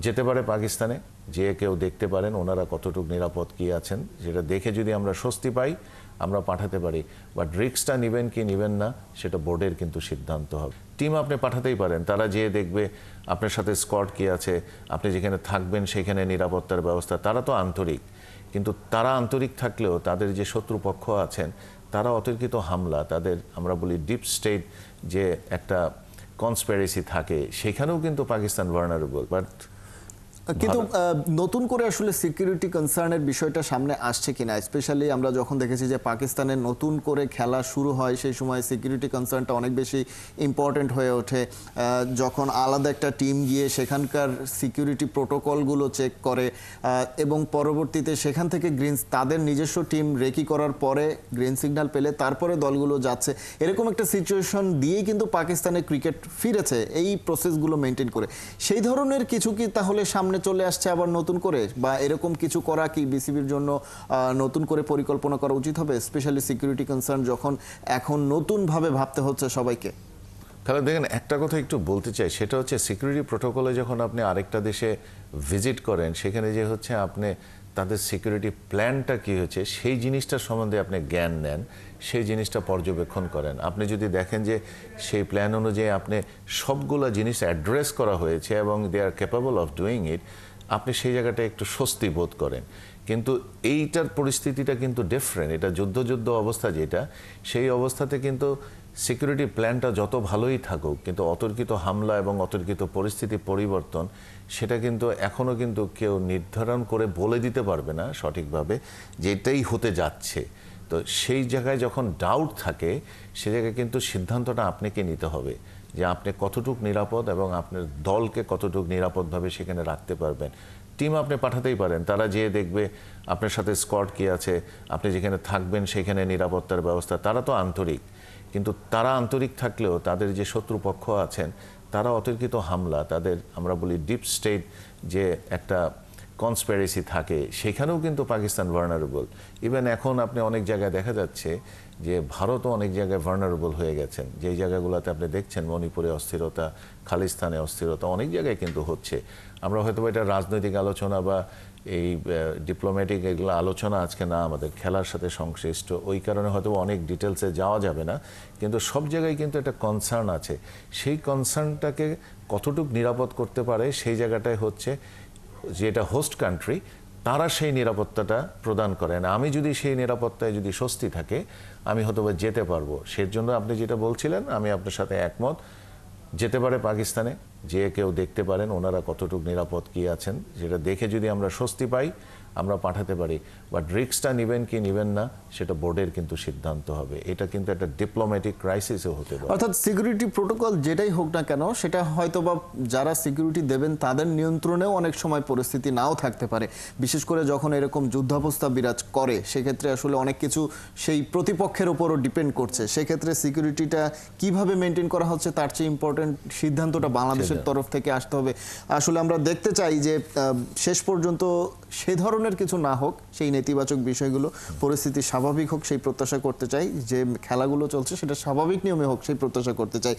যেতে পারে পাকিস্তানে, যে কেউ দেখতে পারেন ওনারা কতটুকু নিরাপদ কি আছেন, যেটা দেখে যদি আমরা স্বস্তি পাই আমরা পাঠাতে পারি। বাট রিস্কটা নেবেন কি নেবেন না সেটা বোর্ডের কিন্তু সিদ্ধান্ত হবে। টিম আপনি পাঠাতেই পারেন, তারা যেয়ে দেখবে আপনার সাথে স্কোয়াড কি আছে, আপনি যেখানে থাকবেন সেখানে নিরাপত্তার ব্যবস্থা, তারা তো আন্তরিক। কিন্তু তারা আন্তরিক থাকলেও তাদের যে শত্রুপক্ষ আছেন তারা অতর্কিত হামলা, তাদের আমরা বলি ডিপ স্টেট যে একটা কনস্পিরেসি থাকে, সেখানেও কিন্তু পাকিস্তান ভালনারেবল। বাট কিন্তু নতুন করে আসলে সিকিউরিটি কনসার্নের বিষয়টা সামনে আসছে কিনা, স্পেশালি আমরা যখন দেখেছি যে পাকিস্তানের নতুন করে খেলা শুরু হয় সেই সময় সিকিউরিটি কনসার্নটা অনেক বেশি ইম্পর্টেন্ট হয়ে ওঠে। যখন আলাদা একটা টিম গিয়ে সেখানকার সিকিউরিটি প্রোটোকলগুলো চেক করে এবং পরবর্তীতে সেখান থেকে তাদের নিজস্ব টিম রেকি করার পরে গ্রিন সিগন্যাল পেলে তারপরে দলগুলো যাচ্ছে, এরকম একটা সিচুয়েশন দিয়েই কিন্তু পাকিস্তানের ক্রিকেট ফিরেছে এই প্রসেসগুলো মেনটেন করে। সেই ধরনের কিছু কি তাহলে সামনে চলে আসছে আবার নতুন করে, বা এরকম কিছু করা কি বিসিবির জন্য নতুন করে পরিকল্পনা করা উচিত হবে, স্পেশালি সিকিউরিটি কনসার্ন যখন এখন নতুনভাবে ভাবতে হচ্ছে সবাইকে? তাহলে দেখেন, একটা কথা একটু বলতে চাই, সেটা হচ্ছে সিকিউরিটি প্রোটোকলে যখন আপনি আরেকটা দেশে ভিজিট করেন সেখানে যে হচ্ছে আপনি তাদের সিকিউরিটি প্ল্যানটা কী হচ্ছে সেই জিনিসটার সম্বন্ধে আপনি জ্ঞান নেন, সেই জিনিসটা পর্যবেক্ষণ করেন। আপনি যদি দেখেন যে সেই প্ল্যান অনুযায়ী আপনি সবগুলো জিনিস অ্যাড্রেস করা হয়েছে এবং they are capable of doing it, আপনি সেই জায়গাটা একটু স্বস্তি বোধ করেন। কিন্তু এইটার পরিস্থিতিটা কিন্তু ডিফারেন্ট, এটা যুদ্ধ অবস্থা যেটা, সেই অবস্থাতে কিন্তু সিকিউরিটি প্ল্যানটা যত ভালোই থাকুক কিন্তু অতর্কিত হামলা এবং অতর্কিত পরিস্থিতি পরিবর্তন সেটা কিন্তু এখনও কিন্তু কেউ নির্ধারণ করে বলে দিতে পারবে না সঠিকভাবে যে এটাই হতে যাচ্ছে। তো সেই জায়গায় যখন ডাউট থাকে সে জায়গায় কিন্তু সিদ্ধান্তটা আপনাকে নিতে হবে যে আপনি কতটুকু নিরাপদ এবং আপনার দলকে কতটুকু নিরাপদভাবে সেখানে রাখতে পারবেন। টিম আপনি পাঠাতেই পারেন, তারা যেয়ে দেখবে আপনার সাথে স্কোয়াড কি আছে, আপনি যেখানে থাকবেন সেখানে নিরাপত্তার ব্যবস্থা, তারা তো আন্তরিক। কিন্তু তারা আন্তরিক থাকলেও তাদের যে শত্রুপক্ষ আছেন তারা অতর্কিত হামলা, তাদের আমরা বলি ডিপ স্টেট যে একটা কনস্পিরেসি থাকে, সেখানেও কিন্তু পাকিস্তান ভালনারেবল। ইভেন এখন আপনি অনেক জায়গায় দেখা যাচ্ছে যে ভারতও অনেক জায়গায় ভালনারেবল হয়ে গেছেন, যেই জায়গাগুলোতে আপনি দেখছেন মণিপুরে অস্থিরতা, খালিস্তানে অস্থিরতা অনেক জায়গায় কিন্তু হচ্ছে। আমরা হয়তো এটা রাজনৈতিক আলোচনা বা এই ডিপ্লোম্যাটিক এগুলো আলোচনা আজকে না, আমাদের খেলার সাথে সংশ্লিষ্ট, ওই কারণে হয়তো অনেক ডিটেলসে যাওয়া যাবে না। কিন্তু সব জায়গায় কিন্তু একটা কনসার্ন আছে, সেই কনসার্নটাকে কতটুকু নিরাপদ করতে পারে সেই জায়গাটাই হচ্ছে যেটা হোস্ট কান্ট্রি তারা সেই নিরাপত্তাটা প্রদান করে না। আমি যদি সেই নিরাপত্তায় যদি স্বস্তি থাকে আমি হয়তো যেতে পারবো। সেজন্য আপনি যেটা বলছিলেন আমি আপনার সাথে একমত, যেতে পারে পাকিস্তানে, যে কেউ দেখতে পারেন ওনারা কতটুকু নিরাপদ কি আছেন, যেটা দেখে যদি আমরা স্বস্তি পাই আমরা পাঠাতে পারি। বাট রিস্কটা নেবেন কি নেবেন না সেটা বোর্ডের কিন্তু সিদ্ধান্ত হবে। এটা কিন্তু একটা ডিপ্লোম্যাটিক ক্রাইসিসও হতে পারে। অর্থাৎ সিকিউরিটি প্রোটোকল যেটাই হোক না কেন সেটা হয়তো বা যারা সিকিউরিটি দেবেন তাদের নিয়ন্ত্রণেও অনেক সময় পরিস্থিতি নাও থাকতে পারে, বিশেষ করে যখন এরকম যুদ্ধাবস্থা বিরাজ করে সেক্ষেত্রে আসলে অনেক কিছু সেই প্রতিপক্ষের উপরও ডিপেন্ড করছে। সেক্ষেত্রে সিকিউরিটিটা কিভাবে মেনটেন করা হচ্ছে তার চেয়ে ইম্পর্টেন্ট সিদ্ধান্তটা বাংলাদেশের তরফ থেকে আসতে হবে। আসলে আমরা দেখতে চাই যে শেষ পর্যন্ত সে ধরনের কিছু না হোক, সেই নেতিবাচক বিষয়গুলো, পরিস্থিতি স্বাভাবিক হোক সেই প্রত্যাশা করতে চাই, যে খেলাগুলো চলছে সেটা স্বাভাবিক নিয়মে হোক সেই প্রত্যাশা করতে চাই।